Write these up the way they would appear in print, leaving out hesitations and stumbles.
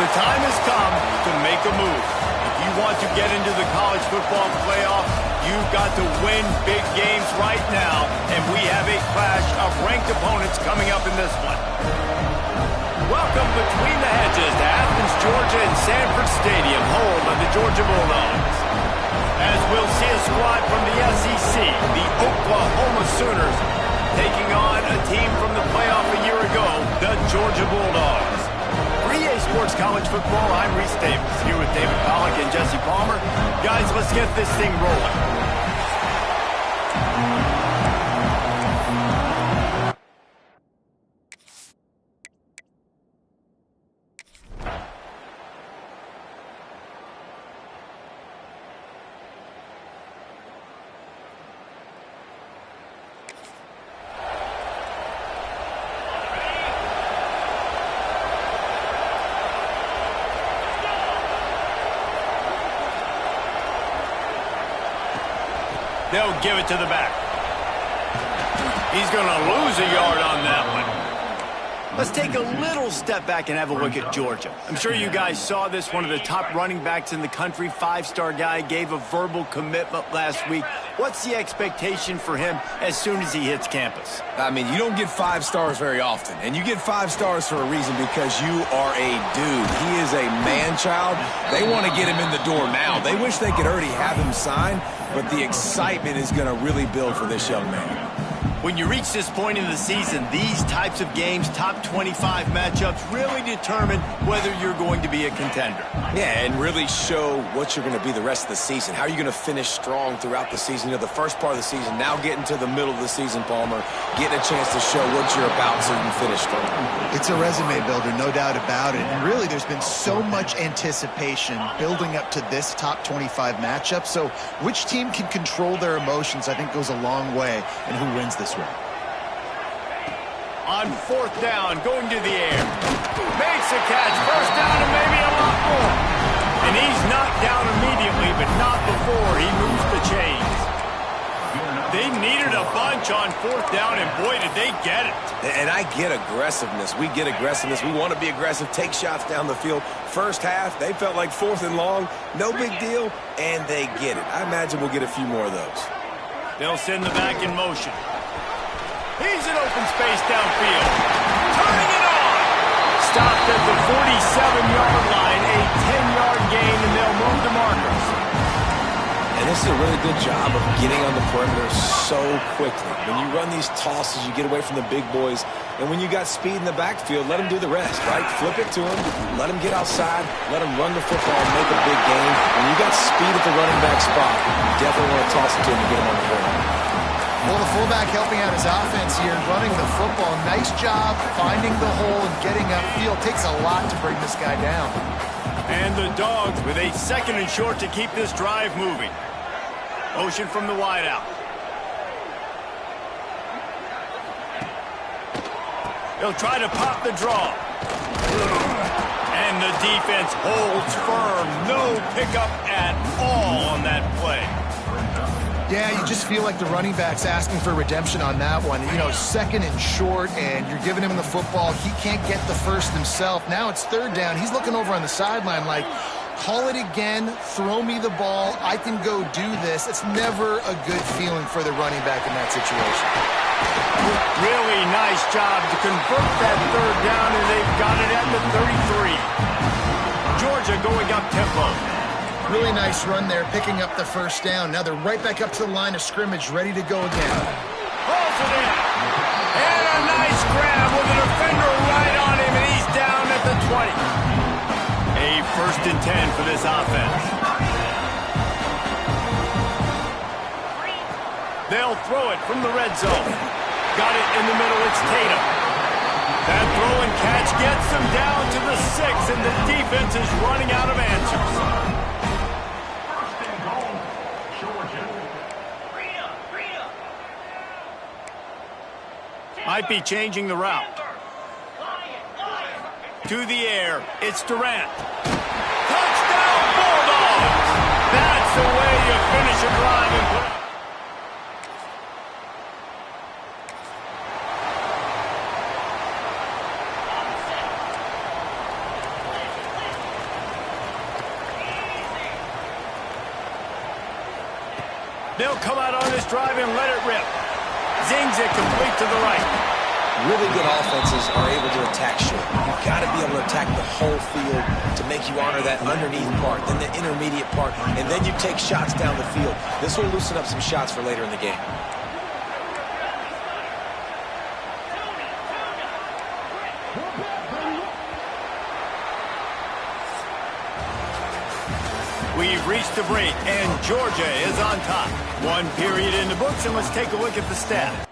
The time has come to make a move. If you want to get into the college football playoff, you've got to win big games right now, and we have a clash of ranked opponents coming up in this one. Welcome between the hedges to Athens, Georgia and Sanford Stadium, home of the Georgia Bulldogs. As we'll see a squad from the SEC, the Oklahoma Sooners, taking on a team from the playoff a year ago, the Georgia Bulldogs. For EA Sports College Football, I'm Reese Davis, here with David Pollack and Jesse Palmer. Guys, let's get this thing rolling. They'll give it to the back. He's going to lose a yard on that one. Let's take a little step back and have a look at Georgia. I'm sure you guys saw this. One of the top running backs in the country, five-star guy, gave a verbal commitment last week. What's the expectation for him as soon as he hits campus? I mean, you don't get 5 stars very often, and you get 5 stars for a reason, because you are a dude. He is a man-child. They want to get him in the door now. They wish they could already have him signed, but the excitement is going to really build for this young man. When you reach this point in the season, these types of games, top 25 matchups, really determine whether you're going to be a contender. Yeah, and really show what you're going to be the rest of the season. How are you going to finish strong throughout the season? You know, the first part of the season, now getting to the middle of the season, Palmer, getting a chance to show what you're about so you can finish strong. It's a resume builder, no doubt about it. And really, there's been so much anticipation building up to this top 25 matchup. So which team can control their emotions, I think, goes a long way in who wins this one. On 4th down, going to the air. Makes a catch. First down and maybe a lot more. And he's knocked down immediately, but not before he moves the chains. They needed a bunch on 4th down, and boy, did they get it. And I get aggressiveness. We get aggressiveness. We want to be aggressive, take shots down the field. First half, they felt like 4th and long. No big deal, and they get it. I imagine we'll get a few more of those. They'll send the back in motion. He's in open space downfield. Turning it on. Stopped at the 47-yard line, a 10-yard gain, and they'll move the markers. And this is a really good job of getting on the perimeter so quickly. When you run these tosses, you get away from the big boys. And when you got speed in the backfield, let them do the rest, right? Flip it to them, let them get outside, let them run the football and make a big gain. When you got speed at the running back spot, you definitely want to toss it to him and get him on the board. Well, the fullback helping out his offense here, running the football. Nice job finding the hole and getting upfield. Takes a lot to bring this guy down. And the Dogs with a 2nd and short to keep this drive moving. Motion from the wideout. He'll try to pop the draw. And the defense holds firm. No pickup at all on that play. Yeah, you just feel like the running back's asking for redemption on that one. You know, 2nd and short, and you're giving him the football. He can't get the first himself. Now it's 3rd down. He's looking over on the sideline like, call it again, throw me the ball, I can go do this. It's never a good feeling for the running back in that situation. Really nice job to convert that 3rd down, and they've got it at the 33. Georgia going up tempo. Really nice run there, picking up the first down. Now they're right back up to the line of scrimmage, ready to go again. Pulls it in. And a nice grab with a defender right on him, and he's down at the 20. A 1st and 10 for this offense. They'll throw it from the red zone. Got it in the middle, it's Tatum. That throw and catch gets them down to the 6, and the defense is running out of answers. Might be changing the route. To the air, it's Durant. Touchdown, Bulldogs! That's the way you finish a drive and put. They'll come out on this drive and let it rip. Zings it complete to the right. Really good offenses are able to attack short. You've got to be able to attack the whole field to make you honor that underneath part, then the intermediate part, and then you take shots down the field. This will loosen up some shots for later in the game. We've reached the break, and Georgia is on top. One period in the books, and let's take a look at the stats.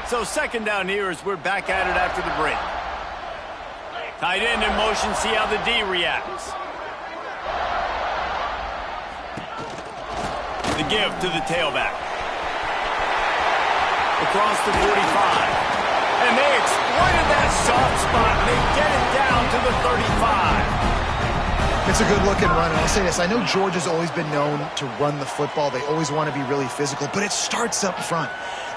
So second down here as we're back at it after the break. Tight end in motion, see how the D reacts. The give to the tailback. Across the 45. And they exploited that soft spot. They get it down to the 35. It's a good-looking run, and I'll say this. I know Georgia's always been known to run the football. They always want to be really physical, but it starts up front.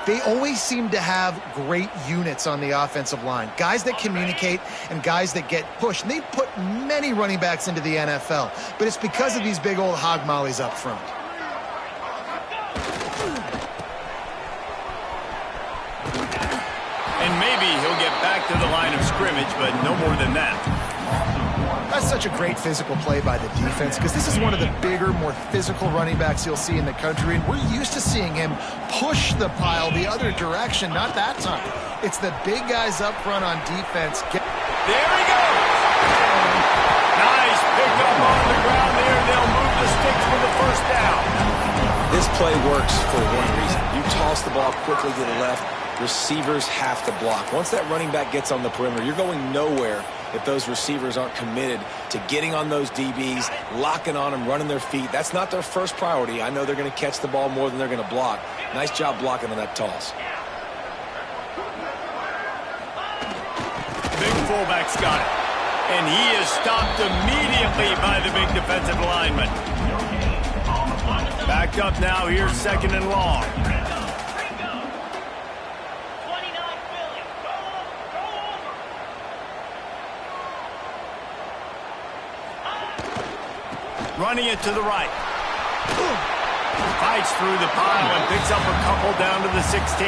They always seem to have great units on the offensive line. Guys that communicate and guys that get pushed. And they've put many running backs into the NFL, but it's because of these big old hog mollies up front. And maybe he'll get back to the line of scrimmage, but no more than that. That's such a great physical play by the defense because this is one of the bigger, more physical running backs you'll see in the country, and we're used to seeing him push the pile the other direction. Not that time. It's the big guys up front on defense. There he goes! Nice pick up on the ground there. They'll move the sticks for the first down. This play works for one reason. You toss the ball quickly to the left. Receivers have to block. Once that running back gets on the perimeter, you're going nowhere if those receivers aren't committed to getting on those DBs, locking on them, running their feet. That's not their first priority. I know they're going to catch the ball more than they're going to block. Nice job blocking on that toss. Big fullback's got it. And he is stopped immediately by the big defensive lineman. Backed up now, here's second and long. Running it to the right. Fights through the pile and picks up a couple down to the 16.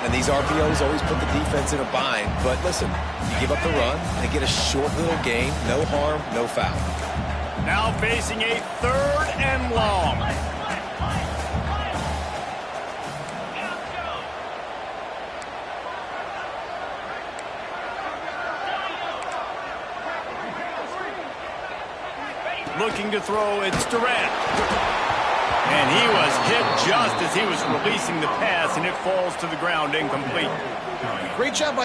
And these RPOs always put the defense in a bind. But listen, you give up the run, they get a short little gain, no harm, no foul. Now facing a third and long. Looking to throw, it's Durant. And he was hit just as he was releasing the pass, and it falls to the ground incomplete. Great job by...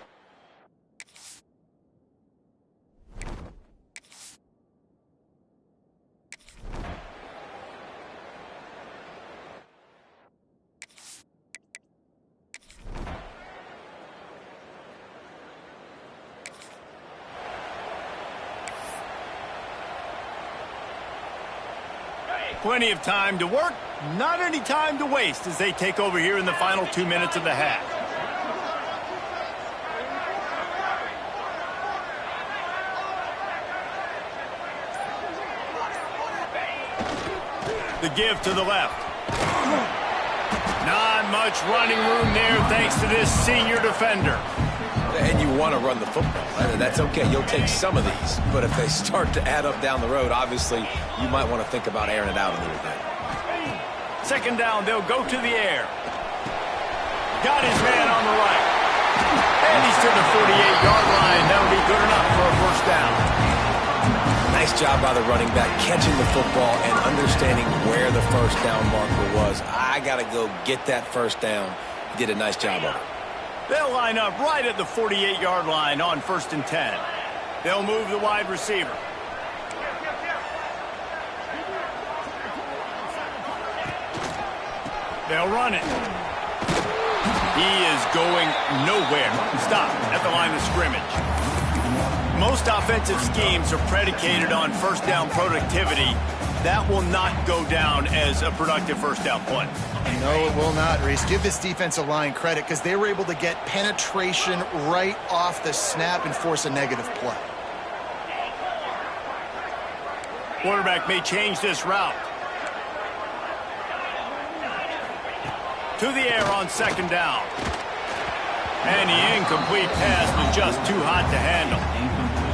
Plenty of time to work, not any time to waste as they take over here in the final 2 minutes of the half. The give to the left. Not much running room there thanks to this senior defender. And you want to run the football. That's okay. You'll take some of these. But if they start to add up down the road, obviously, you might want to think about airing it out a little bit. Second down, they'll go to the air. Got his man on the right. And he's to the 48-yard line. That'll be good enough for a first down. Nice job by the running back, catching the football and understanding where the first down marker was. I got to go get that first down. He did a nice job of it. They'll line up right at the 48-yard line on 1st and 10. They'll move the wide receiver. They'll run it. He is going nowhere. Stop at the line of scrimmage. Most offensive schemes are predicated on first down productivity. That will not go down as a productive first down play. No, it will not, Reese. Give this defensive line credit because they were able to get penetration right off the snap and force a negative play. Quarterback may change this route. To the air on second down. And the incomplete pass was just too hot to handle.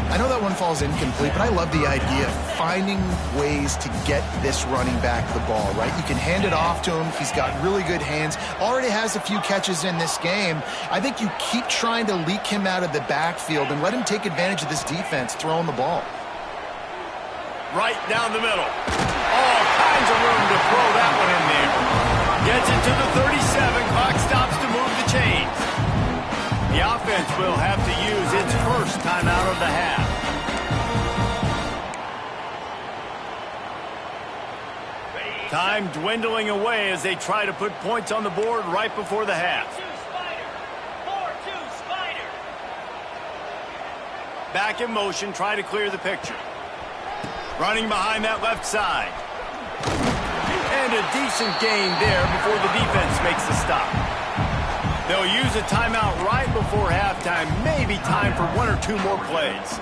I know that one falls incomplete, but I love the idea of finding ways to get this running back the ball, right? You can hand it off to him. He's got really good hands. Already has a few catches in this game. I think you keep trying to leak him out of the backfield and let him take advantage of this defense throwing the ball. Right down the middle. All kinds of room to throw that one in there. Gets it to the 37. Clock stops to move the chains. The offense will have to use its first timeout of the half. Time dwindling away as they try to put points on the board right before the half. Back in motion, try to clear the picture. Running behind that left side. And a decent gain there before the defense makes the stop. They'll use a timeout right before halftime. Maybe time for one or two more plays.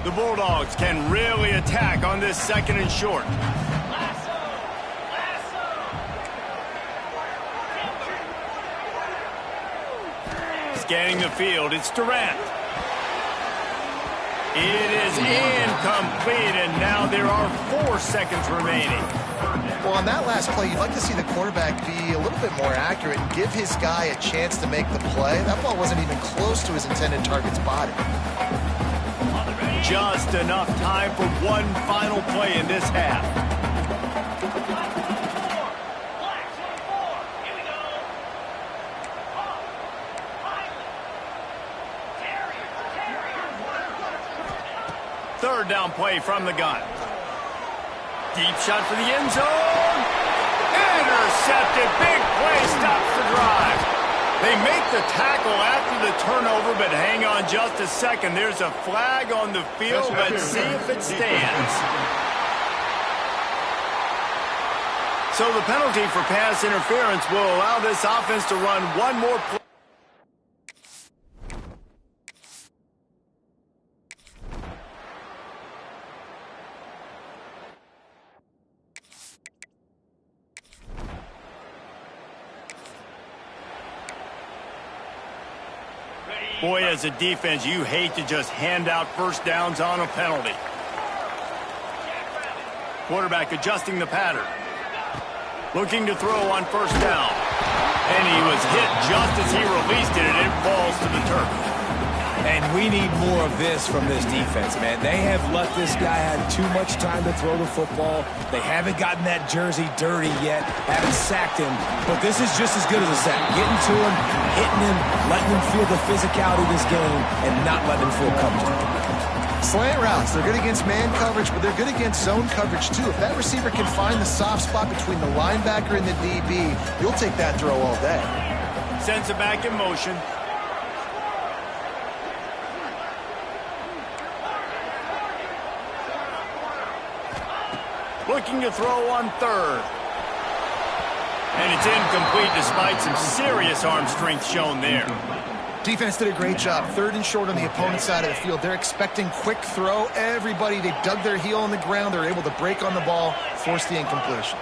The Bulldogs can really attack on this second and short. Scanning the field, it's Durant. It is incomplete, and now there are 4 seconds remaining. Well, on that last play, you'd like to see the quarterback be a little bit more accurate and give his guy a chance to make the play. That ball wasn't even close to his intended target's body. Just enough time for one final play in this half. Third down play from the gun. Deep shot for the end zone. Intercepted. Big play stops the drive. They make the tackle after the turnover, but hang on just a second. There's a flag on the field. Let's see if it stands. So the penalty for pass interference will allow this offense to run one more play. Boy, as a defense, you hate to just hand out first downs on a penalty. Quarterback adjusting the pattern. Looking to throw on first down. And he was hit just as he released it, and it falls to the turf. And we need more of this from this defense, man. They have let this guy have too much time to throw the football. They haven't gotten that jersey dirty yet, haven't sacked him. But this is just as good as a sack. Getting to him, hitting him, letting him feel the physicality of this game, and not letting him feel comfortable. Slant routes, they're good against man coverage, but they're good against zone coverage too. If that receiver can find the soft spot between the linebacker and the DB, you'll take that throw all day. Sends it back in motion. Looking to throw on third. And it's incomplete despite some serious arm strength shown there. Defense did a great job. Third and short on the opponent's side of the field. They're expecting quick throw. Everybody, they dug their heel on the ground. They're able to break on the ball, force the incompletion.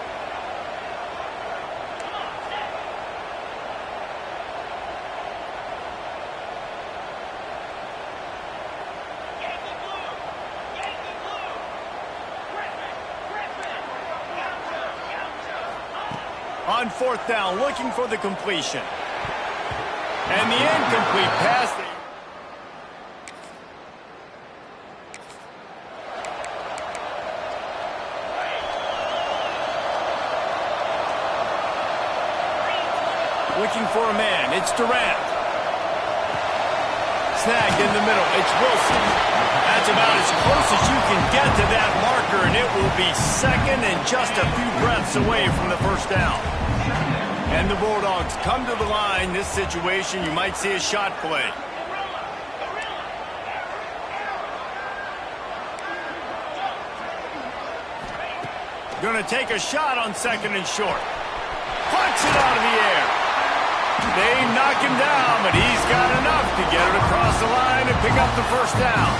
On fourth down, looking for the completion. And the incomplete pass. Looking for a man. It's Durant. Snagged in the middle. It's Wilson. That's about as close as you can get to that marker, and it will be second and just a few breaths away from the first down. And the Bulldogs come to the line. This situation, you might see a shot play. Going to take a shot on second and short. Punch it out of the air. They knock him down, but he's got enough to get it across the line and pick up the first down.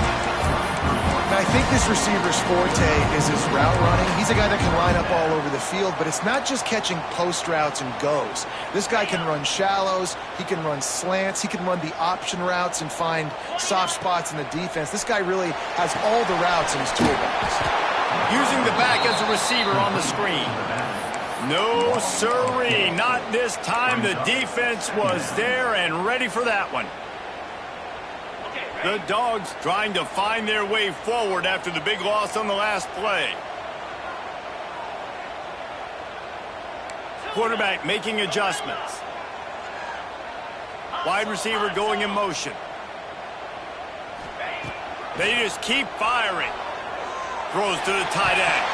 I think this receiver's forte is his route running. He's a guy that can line up all over the field, but it's not just catching post routes and goes. This guy can run shallows, he can run slants, he can run the option routes and find soft spots in the defense. This guy really has all the routes in his toolbox. Using the back as a receiver on the screen. No, sirree, not this time. The defense was there and ready for that one. The Dogs trying to find their way forward after the big loss on the last play. Quarterback making adjustments. Wide receiver going in motion. They just keep firing. Throws to the tight end.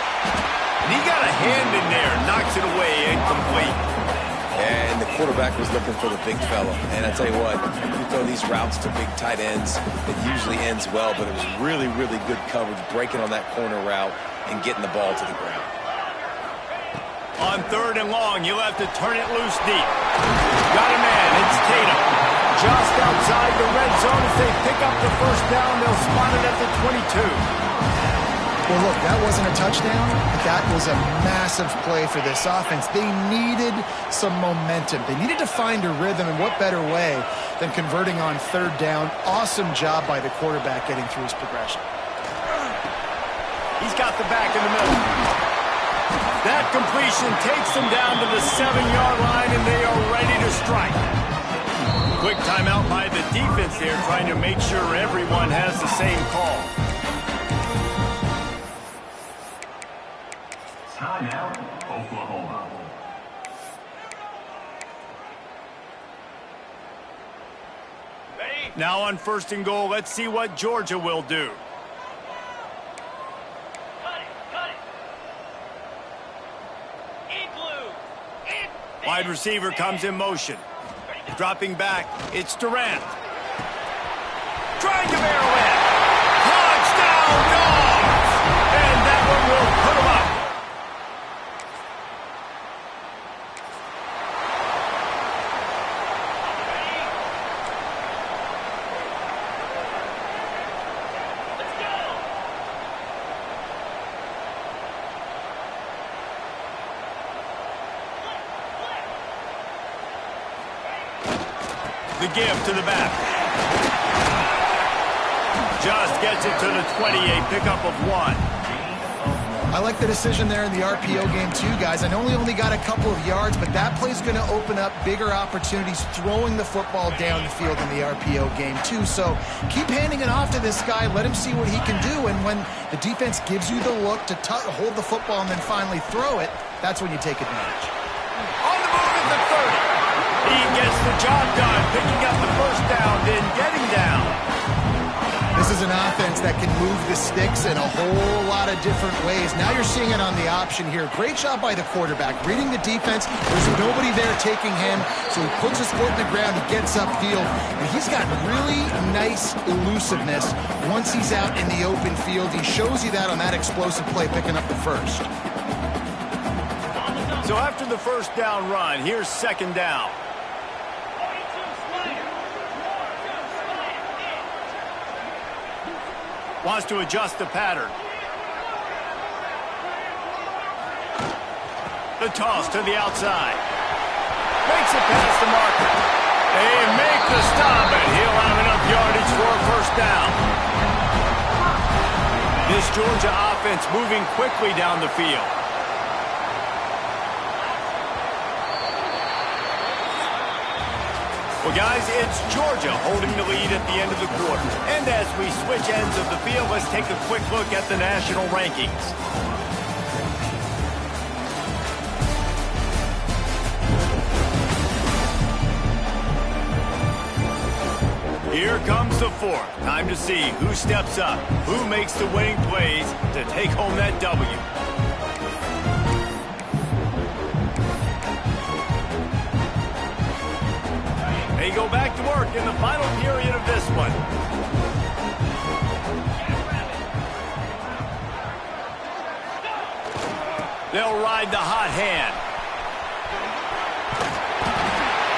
And he got a hand in there, knocks it away, incomplete. And the quarterback was looking for the big fella. And I tell you what, you throw these routes to big tight ends, it usually ends well, but it was really, really good coverage, breaking on that corner route and getting the ball to the ground. On third and long, you'll have to turn it loose deep. Got a man, it's Tatum. Just outside the red zone as they pick up the first down, they'll spot it at the 22. Well, look, that wasn't a touchdown, but that was a massive play for this offense. They needed some momentum. They needed to find a rhythm, and what better way than converting on third down. Awesome job by the quarterback getting through his progression. He's got the back in the middle. That completion takes them down to the 7-yard line, and they are ready to strike. Quick timeout by the defense there, trying to make sure everyone has the same call. Timeout, Oklahoma. Now on first and goal, let's see what Georgia will do. Wide receiver comes in motion. Dropping back, it's Durant. Trying to barrel in. Touchdown, Dogs! And that one will put him up. The give to the back. Just gets it to the 28, pickup of 1. I like the decision there in the RPO game too, guys. I know we only got a couple of yards, but that play's going to open up bigger opportunities throwing the football down the field in the RPO game too. So keep handing it off to this guy. Let him see what he can do. And when the defense gives you the look to hold the football and then finally throw it, that's when you take advantage. On the move at the 30. He gets the job done, picking up the first down, then getting down. This is an offense that can move the sticks in a whole lot of different ways. Now you're seeing it on the option here. Great job by the quarterback. Reading the defense, there's nobody there taking him, so he puts his foot in the ground, he gets upfield, and he's got really nice elusiveness once he's out in the open field. He shows you that on that explosive play, picking up the first. So after the first down run, here's second down. Wants to adjust the pattern. The toss to the outside. Makes it past the marker. They make the stop, and he'll have enough yardage for a first down. This Georgia offense moving quickly down the field. Well, guys, it's Georgia holding the lead at the end of the quarter. And as we switch ends of the field, let's take a quick look at the national rankings. Here comes the fourth. Time to see who steps up, who makes the winning plays to take home that W. They go back to work in the final period of this one. They'll ride the hot hand.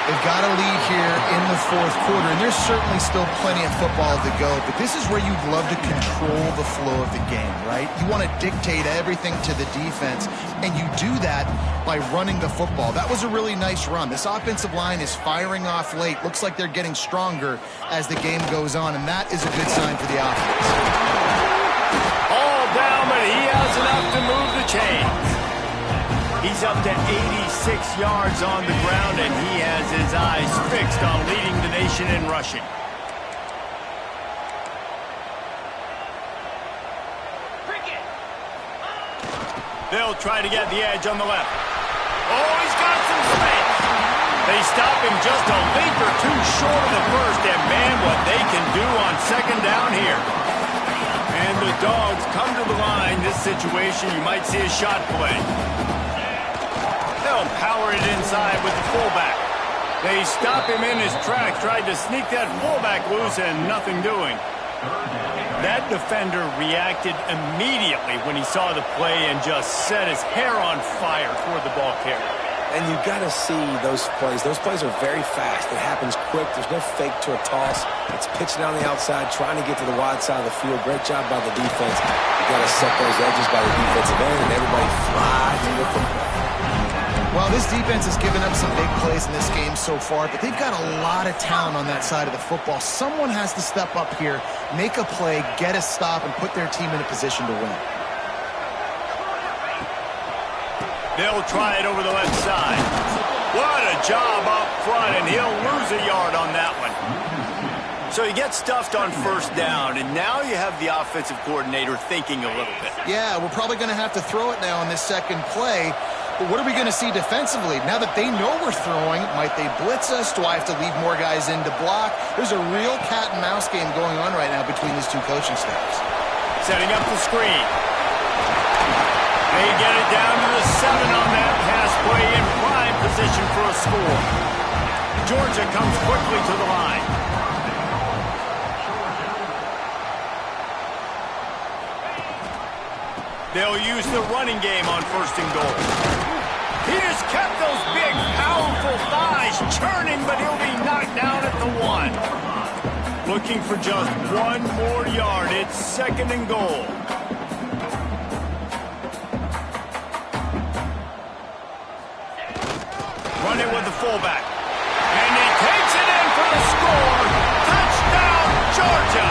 They've got a lead here in the fourth quarter, and there's certainly still plenty of football to go, but this is where you'd love to control the flow of the game, right? You want to dictate everything to the defense, and you do that by running the football. That was a really nice run. This offensive line is firing off late. Looks like they're getting stronger as the game goes on, and that is a good sign for the offense. All down, but he has enough to move the chains. He's up to 86 yards on the ground, and he has his eyes fixed on leading the nation in rushing. They'll try to get the edge on the left. Oh, he's got some space. They stop him just a length or two short of the first, and man, what they can do on second down here. And the Dogs come to the line. This situation, you might see a shot play. They'll power it inside with the fullback. They stop him in his tracks, tried to sneak that fullback loose, and nothing doing. That defender reacted immediately when he saw the play and just set his hair on fire toward the ball carrier. And you got to see those plays. Those plays are very fast. It happens quick. There's no fake to a toss. It's pitching down the outside, trying to get to the wide side of the field. Great job by the defense. You got to set those edges by the defensive end, and everybody flies to the football. Well, this defense has given up some big plays in this game so far, but they've got a lot of talent on that side of the football. Someone has to step up here, make a play, get a stop, and put their team in a position to win. They'll try it over the left side. What a job up front, and he'll lose a yard on that one. So he gets stuffed on first down, and now you have the offensive coordinator thinking a little bit. Yeah, we're probably going to have to throw it now on this second play. But what are we going to see defensively? Now that they know we're throwing, might they blitz us? Do I have to leave more guys in to block? There's a real cat and mouse game going on right now between these two coaching staffs. Setting up the screen. They get it down to the 7 on that pass play in prime position for a score. Georgia comes quickly to the line. They'll use the running game on first and goal. He has kept those big, powerful thighs churning, but he'll be knocked down at the 1. Looking for just one more yard. It's second and goal. Run it with the fullback. And he takes it in for the score. Touchdown, Georgia!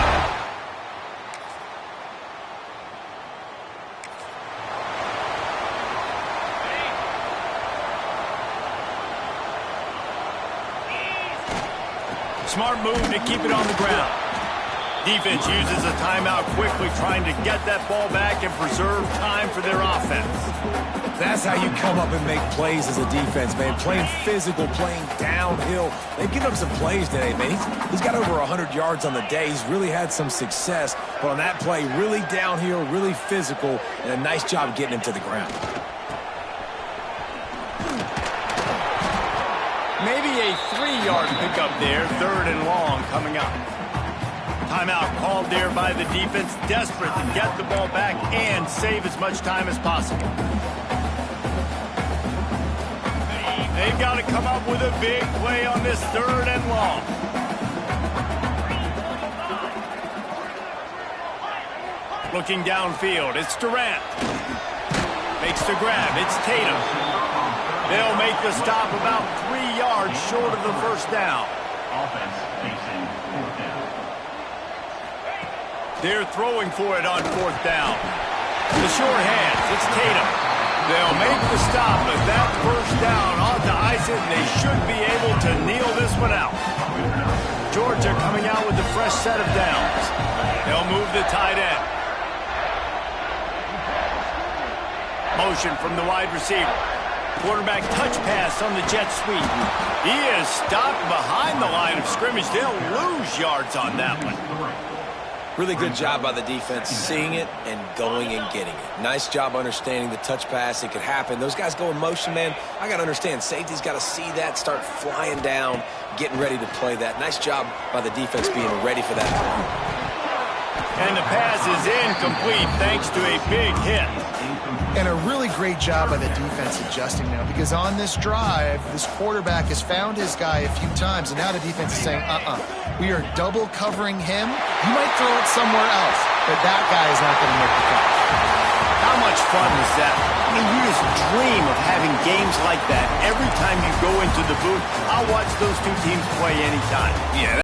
Smart move to keep it on the ground. Defense uses a timeout quickly, trying to get that ball back and preserve time for their offense. That's how you come up and make plays as a defense, man. Playing physical, playing downhill. They've given up some plays today, man. He's got over 100 yards on the day. He's really had some success. But on that play, really downhill, really physical, and a nice job getting him to the ground. Maybe a 3-yard pickup there, third and long coming up. Timeout called there by the defense, desperate to get the ball back and save as much time as possible. They've got to come up with a big play on this third and long. Looking downfield, it's Durant. Makes the grab, it's Tatum. They'll make the stop about 3 yards short of the first down. Offense facing fourth down. They're throwing for it on fourth down. The short hands, it's Tatum. They'll make the stop, but that first down ought to ice it, and they should be able to kneel this one out. Georgia coming out with a fresh set of downs. They'll move the tight end. Motion from the wide receiver. Quarterback touch pass on the jet sweep. He is stopped behind the line of scrimmage. They'll lose yards on that one. Really good job by the defense seeing it and going and getting it. Nice job understanding the touch pass. It could happen. Those guys go in motion, man. I got to understand. Safety's got to see that, start flying down, getting ready to play that. Nice job by the defense being ready for that. And the pass is incomplete thanks to a big hit. And a really great job by the defense adjusting now, because on this drive, this quarterback has found his guy a few times, and now the defense is saying, we are double covering him. You might throw it somewhere else, but that guy is not going to make the catch. How much fun is that? I mean, you just dream of having games like that every time you go into the booth. I'll watch those two teams play anytime. Yeah.